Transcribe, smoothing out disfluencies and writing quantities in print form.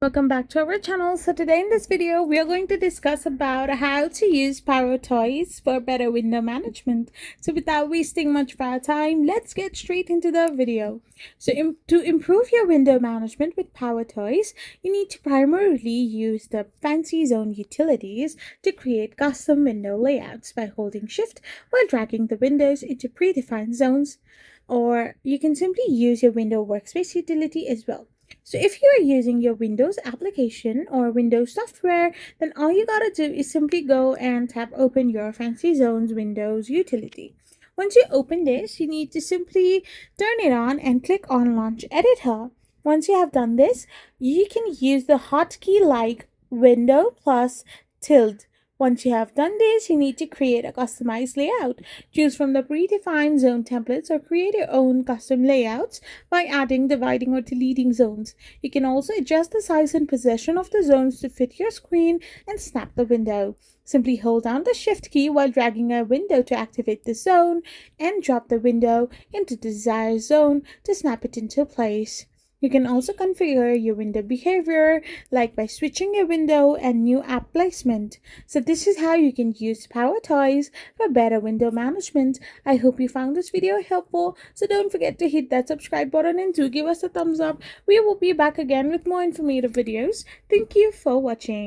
Welcome back to our channel. So today in this video we are going to discuss about how to use PowerToys for better window management. So without wasting much of our time, let's get straight into the video. So to improve your window management with PowerToys, you need to primarily use the FancyZone utilities to create custom window layouts by holding shift while dragging the windows into predefined zones, or you can simply use your window workspace utility as well. So if you are using your Windows application or Windows software, then all you gotta do is simply go and tap open your FancyZones Windows utility. Once you open this, you need to simply turn it on and click on Launch Editor. Once you have done this, you can use the hotkey like Window plus tilde. Once you have done this, you need to create a customized layout. Choose from the predefined zone templates or create your own custom layouts by adding, dividing, or deleting zones. You can also adjust the size and position of the zones to fit your screen and snap the window. Simply hold down the shift key while dragging a window to activate the zone and drop the window into the desired zone to snap it into place. You can also configure your window behavior, like by switching a window and new app placement. So this is how you can use PowerToys for better window management. I hope you found this video helpful. So don't forget to hit that subscribe button and do give us a thumbs up. We will be back again with more informative videos. Thank you for watching.